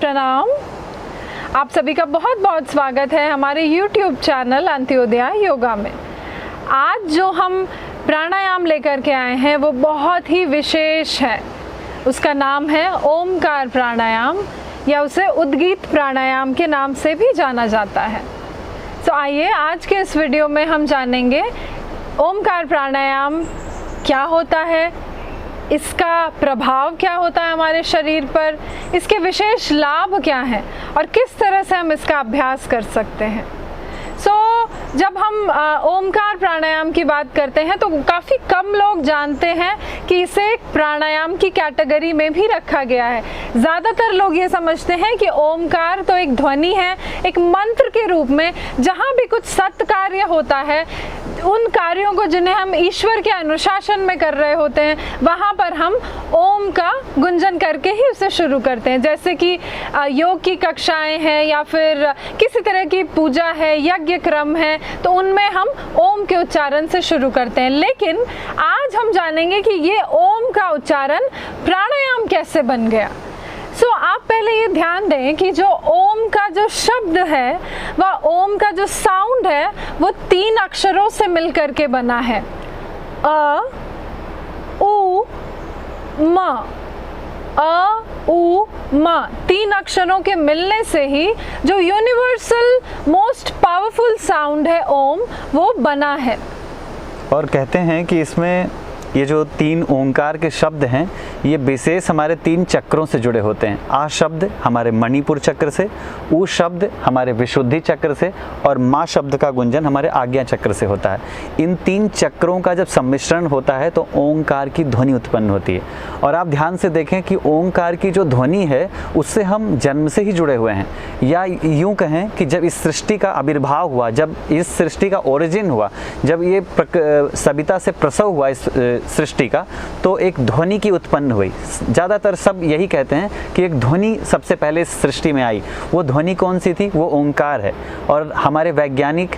प्रणाम। आप सभी का बहुत बहुत स्वागत है हमारे YouTube चैनल अंत्योदय योगा में। आज जो हम प्राणायाम लेकर के आए हैं वो बहुत ही विशेष है। उसका नाम है ओमकार प्राणायाम या उसे उद्गीत प्राणायाम के नाम से भी जाना जाता है। तो आइए आज के इस वीडियो में हम जानेंगे ओमकार प्राणायाम क्या होता है, इसका प्रभाव क्या होता है हमारे शरीर पर, इसके विशेष लाभ क्या हैं और किस तरह से हम इसका अभ्यास कर सकते हैं। जब हम ओमकार प्राणायाम की बात करते हैं तो काफ़ी कम लोग जानते हैं कि इसे एक प्राणायाम की कैटेगरी में भी रखा गया है। ज़्यादातर लोग ये समझते हैं कि ओमकार तो एक ध्वनि है, एक मंत्र के रूप में जहाँ भी कुछ सत्कार्य होता है, उन कार्यों को जिन्हें हम ईश्वर के अनुशासन में कर रहे होते हैं, वहाँ पर हम ओम का गुंजन करके ही उसे शुरू करते हैं। जैसे कि योग की कक्षाएं हैं या फिर किसी तरह की पूजा है, यज्ञ क्रम है, तो उनमें हम ओम के उच्चारण से शुरू करते हैं। लेकिन आज हम जानेंगे कि ये ओम का उच्चारण प्राणायाम कैसे बन गया। आप पहले ये ध्यान दें कि जो ओम का जो शब्द है वह ओम का जो साउंड है वो 3 अक्षरों से मिलकर के बना है। अ, उ, म। अ, उ, म 3 अक्षरों के मिलने से ही जो यूनिवर्सल मोस्ट पावरफुल साउंड है ओम, वो बना है। और कहते हैं कि इसमें ये जो 3 ओंकार के शब्द हैं ये विशेष हमारे 3 चक्रों से जुड़े होते हैं। आ शब्द हमारे मणिपुर चक्र से, उ शब्द हमारे विशुद्धि चक्र से और मा शब्द का गुंजन हमारे आज्ञा चक्र से होता है। इन 3 चक्रों का जब सम्मिश्रण होता है तो ओंकार की ध्वनि उत्पन्न होती है। और आप ध्यान से देखें कि ओंकार की जो ध्वनि है उससे हम जन्म से ही जुड़े हुए हैं, या यूँ कहें कि जब इस सृष्टि का आविर्भाव हुआ, जब इस सृष्टि का ओरिजिन हुआ, जब ये सविता से प्रसव हुआ इस सृष्टि का, तो एक ध्वनि की उत्पन्न हुई। ज़्यादातर सब यही कहते हैं कि एक ध्वनि सबसे पहले इस सृष्टि में आई। वो ध्वनि कौन सी थी? वो ओंकार है। और हमारे वैज्ञानिक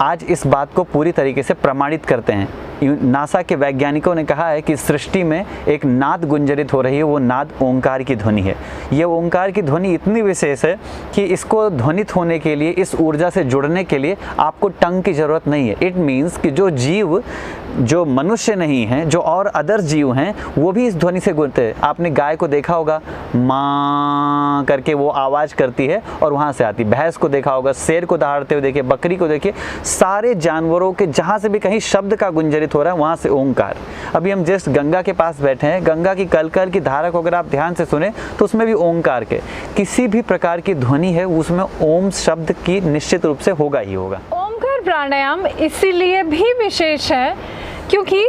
आज इस बात को पूरी तरीके से प्रमाणित करते हैं। नासा के वैज्ञानिकों ने कहा है कि सृष्टि में एक नाद गुंजरित हो रही है, वो नाद ओंकार की ध्वनि है। ये ओंकार की ध्वनि इतनी विशेष है कि इसको ध्वनित होने के लिए, इस ऊर्जा से जुड़ने के लिए आपको टंग की ज़रूरत नहीं है। इट मीन्स कि जो जीव, जो मनुष्य नहीं हैं, जो और अदर जीव हैं, वो भी इस ध्वनि से गुंजते हैं। आपने गाय को देखा होगा, माँ करके वो आवाज़ करती है और वहाँ से आती। भैंस को देखा होगा, शेर को दहाड़ते हुए देखिए, बकरी को देखिए, सारे जानवरों के जहाँ से भी कहीं शब्द का गुंजरित हो रहा है वहाँ से ओंकार। अभी हम जस्ट गंगा के पास बैठे हैं, गंगा की कलकल की धारा को अगर आप ध्यान से सुने तो उसमें भी ओंकार के किसी भी प्रकार की ध्वनि है उसमें ओम शब्द की निश्चित रूप से होगा ही होगा। ओमकार प्राणायाम इसीलिए भी विशेष है क्योंकि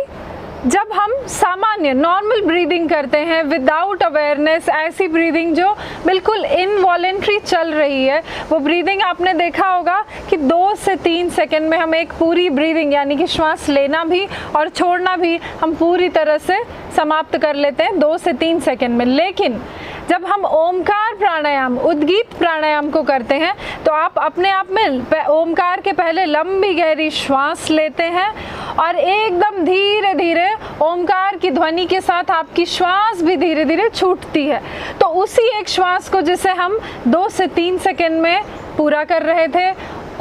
जब हम सामान्य नॉर्मल ब्रीदिंग करते हैं विदाउट अवेयरनेस, ऐसी ब्रीदिंग जो बिल्कुल इनवॉलेंट्री चल रही है, वो ब्रीदिंग आपने देखा होगा कि 2 से 3 सेकंड में हम एक पूरी ब्रीदिंग यानी कि श्वास लेना भी और छोड़ना भी हम पूरी तरह से समाप्त कर लेते हैं 2 से 3 सेकंड में। लेकिन जब हम ओमकार प्राणायाम, उद्गीत प्राणायाम को करते हैं तो आप अपने आप में ओमकार के पहले लंबी गहरी श्वास लेते हैं और एकदम धीरे धीरे ओमकार की ध्वनि के साथ आपकी श्वास भी धीरे धीरे छूटती है। तो उसी एक श्वास को जिसे हम 2 से 3 सेकंड में पूरा कर रहे थे,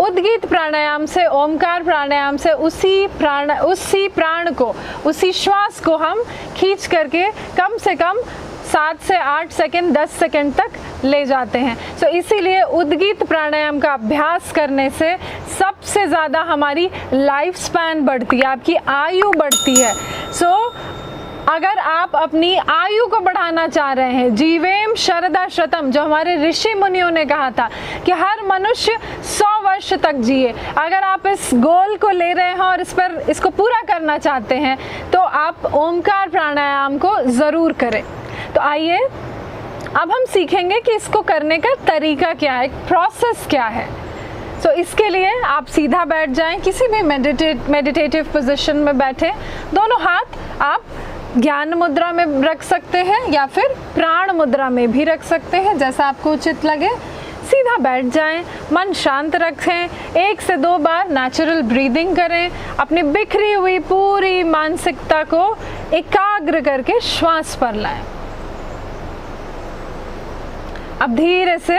उद्गीत प्राणायाम से, ओमकार प्राणायाम से उसी प्राण को, उसी श्वास को हम खींच करके कम से कम 7 से 8 सेकंड, 10 सेकंड तक ले जाते हैं। इसीलिए उद्गीत प्राणायाम का अभ्यास करने से सबसे ज़्यादा हमारी लाइफ स्पैन बढ़ती है, आपकी आयु बढ़ती है। अगर आप अपनी आयु को बढ़ाना चाह रहे हैं, जीवेम शरदा शतम, जो हमारे ऋषि मुनियों ने कहा था कि हर मनुष्य 100 वर्ष तक जिए, अगर आप इस गोल को ले रहे हैं और इसको पूरा करना चाहते हैं तो आप ओमकार प्राणायाम को ज़रूर करें। तो आइए अब हम सीखेंगे कि इसको करने का तरीका क्या है, प्रोसेस क्या है। इसके लिए आप सीधा बैठ जाएं, किसी भी मेडिटेटिव पोजीशन में बैठे। दोनों हाथ आप ज्ञान मुद्रा में रख सकते हैं या फिर प्राण मुद्रा में भी रख सकते हैं, जैसा आपको उचित लगे। सीधा बैठ जाएं, मन शांत रखें, 1 से 2 बार नेचुरल ब्रीदिंग करें, अपनी बिखरी हुई पूरी मानसिकता को एकाग्र करके श्वास पर लाएं। अब धीरे से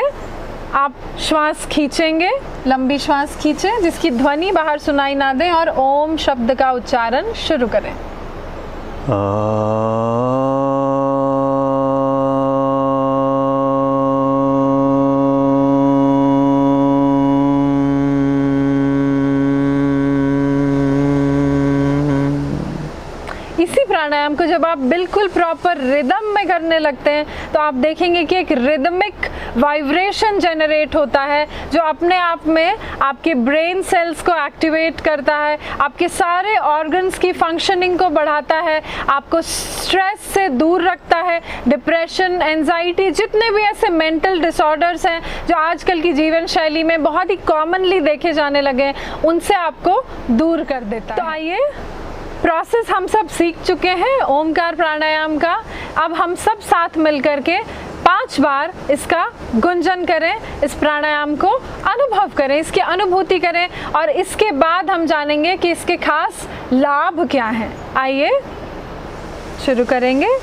आप श्वास खींचेंगे, लंबी श्वास खींचें जिसकी ध्वनि बाहर सुनाई ना दे और ओम शब्द का उच्चारण शुरू करें। इसी प्राणायाम को जब आप बिल्कुल प्रॉपर रिदम में करने लगते हैं तो आप देखेंगे कि एक रिदमिक वाइब्रेशन जनरेट होता है जो अपने आप में आपके ब्रेन सेल्स को एक्टिवेट करता है, आपके सारे ऑर्गन्स की फंक्शनिंग को बढ़ाता है, आपको स्ट्रेस से दूर रखता है, डिप्रेशन, एंजाइटी, जितने भी ऐसे मेंटल डिसऑर्डर्स हैं जो आजकल की जीवन शैली में बहुत ही कॉमनली देखे जाने लगे हैं, उनसे आपको दूर कर देता है। तो आइए, प्रोसेस हम सब सीख चुके हैं ओमकार प्राणायाम का। अब हम सब साथ मिलकर के 5 बार इसका गुंजन करें, इस प्राणायाम को अनुभव करें, इसकी अनुभूति करें और इसके बाद हम जानेंगे कि इसके खास लाभ क्या हैं। आइए शुरू करेंगे।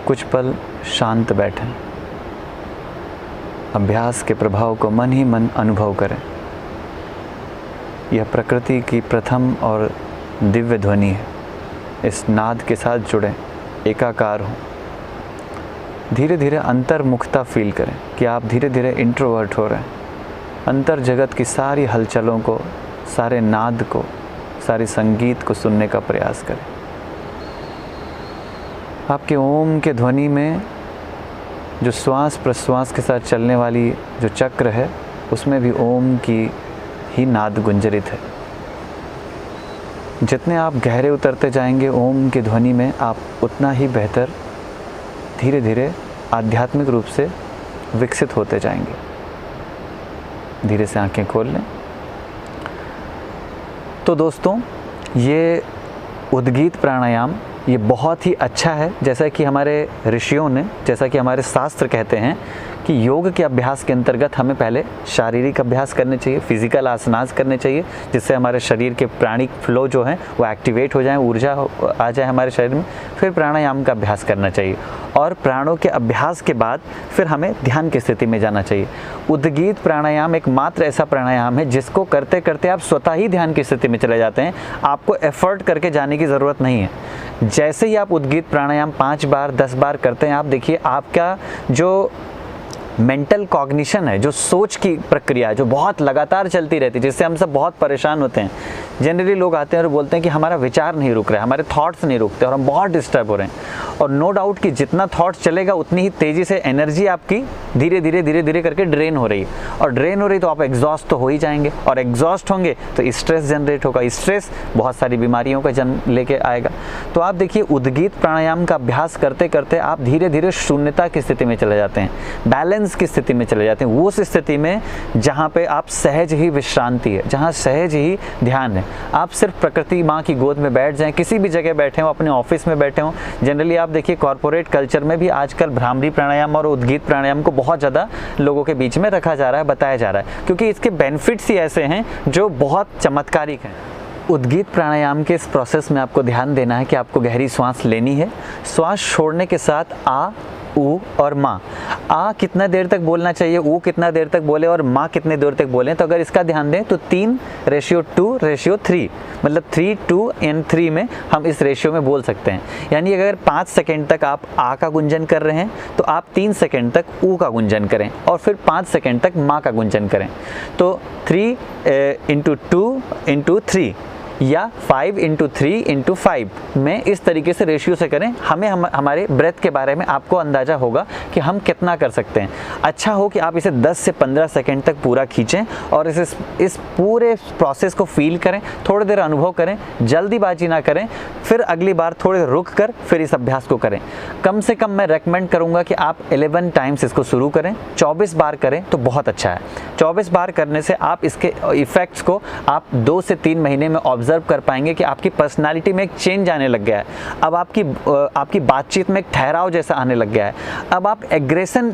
कुछ पल शांत बैठें, अभ्यास के प्रभाव को मन ही मन अनुभव करें। यह प्रकृति की प्रथम और दिव्य ध्वनि है। इस नाद के साथ जुड़ें, एकाकार हों। धीरे धीरे अंतर्मुखता फील करें कि आप धीरे धीरे इंट्रोवर्ट हो रहे हैं। अंतर जगत की सारी हलचलों को, सारे नाद को, सारे संगीत को सुनने का प्रयास करें। आपके ओम के ध्वनि में जो श्वास प्रश्वास के साथ चलने वाली जो चक्र है, उसमें भी ओम की ही नाद गुंजरित है। जितने आप गहरे उतरते जाएंगे ओम की ध्वनि में, आप उतना ही बेहतर धीरे धीरे आध्यात्मिक रूप से विकसित होते जाएंगे। धीरे से आंखें खोल लें। तो दोस्तों, ये उद्गीत प्राणायाम ये बहुत ही अच्छा है। जैसा कि हमारे ऋषियों ने, जैसा कि हमारे शास्त्र कहते हैं कि योग के अभ्यास के अंतर्गत हमें पहले शारीरिक अभ्यास करने चाहिए, फिजिकल आसनास करने चाहिए, जिससे हमारे शरीर के प्राणिक फ्लो जो हैं वो एक्टिवेट हो जाएं, ऊर्जा आ जाए हमारे शरीर में। फिर प्राणायाम का अभ्यास करना चाहिए और प्राणों के अभ्यास के बाद फिर हमें ध्यान की स्थिति में जाना चाहिए। उद्गीत प्राणायाम एकमात्र ऐसा प्राणायाम है जिसको करते करते आप स्वतः ही ध्यान की स्थिति में चले जाते हैं। आपको एफर्ट करके जाने की ज़रूरत नहीं है। जैसे ही आप उद्गीत प्राणायाम 5 बार 10 बार करते हैं, आप देखिए आपका जो मेंटल कॉग्निशन है, जो सोच की प्रक्रिया है, जो बहुत लगातार चलती रहती है, जिससे हम सब बहुत परेशान होते हैं। जनरली लोग आते हैं और बोलते हैं कि हमारा विचार नहीं रुक रहा है, हमारे थॉट्स नहीं रुकते और हम बहुत डिस्टर्ब हो रहे हैं। और नो डाउट कि जितना थॉट्स चलेगा उतनी ही तेज़ी से एनर्जी आपकी धीरे धीरे करके ड्रेन हो रही है। और ड्रेन हो रही तो आप एग्जॉस्ट तो हो ही जाएंगे, और एग्जॉस्ट होंगे तो स्ट्रेस जनरेट होगा। स्ट्रेस बहुत सारी बीमारियों का जन्म लेके आएगा। तो आप देखिए, उद्गीत प्राणायाम का अभ्यास करते करते आप धीरे धीरे शून्यता की स्थिति में चले जाते हैं, बैलेंस की स्थिति में चले जाते हैं। वो उस स्थिति में जहाँ पे आप सहज ही विश्रांति है, जहाँ सहज ही ध्यान है। आप सिर्फ प्रकृति माँ की गोद में बैठ जाएं, किसी भी जगह बैठे हो, अपने ऑफिस में बैठे हो। जनरली आप देखिए कॉर्पोरेट कल्चर में भी आजकल भ्रामरी प्राणायाम और उद्गीत प्राणायाम को बहुत ज़्यादा लोगों के बीच में रखा जा रहा है, बताया जा रहा है, क्योंकि इसके बेनिफिट्स ही ऐसे हैं जो बहुत चमत्कारिक हैं। उद्गीत प्राणायाम के इस प्रोसेस में आपको ध्यान देना है कि आपको गहरी सांस लेनी है। श्वास छोड़ने के साथ आ, ऊ और माँ। आ कितना देर तक बोलना चाहिए, ऊ कितना देर तक बोले और माँ कितने देर तक बोलें, तो अगर इसका ध्यान दें तो 3:2:3 मतलब 3, 2 and 3 में हम इस रेशियो में बोल सकते हैं। यानी अगर 5 सेकेंड तक आप आ का गुंजन कर रहे हैं तो आप 3 सेकेंड तक ऊ का गुंजन करें और फिर 5 सेकेंड तक माँ का गुंजन करें। तो 3:2:3 या 5:3:5 में इस तरीके से रेशियो से करें। हमें हमारे ब्रेथ के बारे में आपको अंदाज़ा होगा कि हम कितना कर सकते हैं। अच्छा हो कि आप इसे 10 से 15 सेकंड तक पूरा खींचें और इस पूरे प्रोसेस को फील करें, थोड़ी देर अनुभव करें, जल्दीबाजी ना करें, फिर अगली बार थोड़े रुक कर फिर इस अभ्यास को करें। कम से कम मैं रेकमेंड करूँगा कि आप 11 टाइम्स इसको शुरू करें, 24 बार करें तो बहुत अच्छा है। 24 बार करने से आप इसके इफ़ेक्ट्स को आप 2 से 3 महीने में ऑब्जर्व कर पाएंगे कि आपकी पर्सनालिटी में एक चेंज आने लग गया है। अब आपकी बातचीत में एक ठहराव जैसा आने लग गया है। अब आप एग्रेशन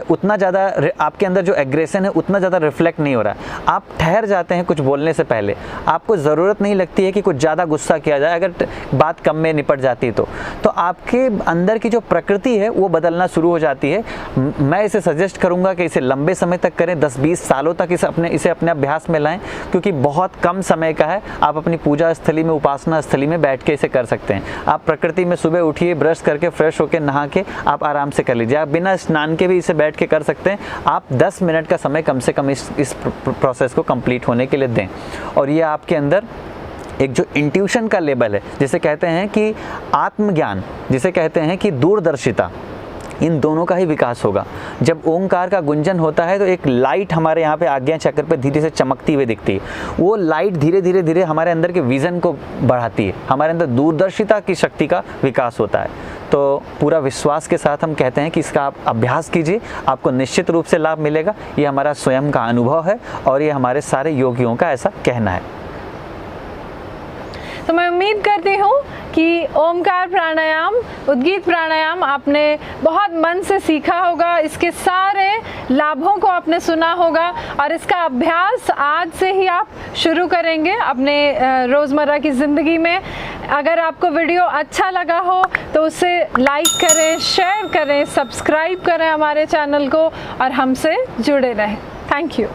उतना ज़्यादा, आपके अंदर जो एग्रेशन है उतना ज़्यादा रिफ्लेक्ट नहीं हो रहा है। आप ठहर जाते हैं कुछ बोलने से पहले। आपको ज़रूरत नहीं लगती है कि कुछ ज़्यादा गुस्सा किया जाए अगर बात कम में निपट जाती है तो आपके अंदर की जो प्रकृति है वो बदलना शुरू हो जाती है। मैं इसे सजेस्ट करूँगा कि इसे लंबे समय तक करें, 10-20 सालों तक इसे अपने अभ्यास में लाएं, क्योंकि बहुत कम समय का है। आप अपनी पूजा स्थली में, उपासना स्थली में बैठ के इसे कर सकते हैं। आप प्रकृति में सुबह उठिए, ब्रश करके फ्रेश होकर नहा के आप आराम से कर लीजिए। आप बिना स्नान के भी इसे बैठ के कर सकते हैं। आप 10 मिनट का समय कम से कम इस प्रोसेस को कंप्लीट होने के लिए दें। और ये आपके अंदर एक जो इंट्यूशन का लेवल है, जिसे कहते हैं कि आत्मज्ञान, जिसे कहते हैं कि दूरदर्शिता, इन दोनों का ही विकास होगा। जब ओंकार का गुंजन होता है तो एक लाइट हमारे यहाँ पे आज्ञा चक्र पे धीरे से चमकती हुई दिखती है। वो लाइट धीरे धीरे हमारे अंदर के विज़न को बढ़ाती है, हमारे अंदर दूरदर्शिता की शक्ति का विकास होता है। तो पूरा विश्वास के साथ हम कहते हैं कि इसका आप अभ्यास कीजिए, आपको निश्चित रूप से लाभ मिलेगा। ये हमारा स्वयं का अनुभव है और ये हमारे सारे योगियों का ऐसा कहना है। तो मैं उम्मीद करती हूँ कि ओमकार प्राणायाम, उद्गीत प्राणायाम आपने बहुत मन से सीखा होगा, इसके सारे लाभों को आपने सुना होगा और इसका अभ्यास आज से ही आप शुरू करेंगे अपने रोज़मर्रा की ज़िंदगी में। अगर आपको वीडियो अच्छा लगा हो तो उसे लाइक करें, शेयर करें, सब्सक्राइब करें हमारे चैनल को और हमसे जुड़े रहें। Thank you.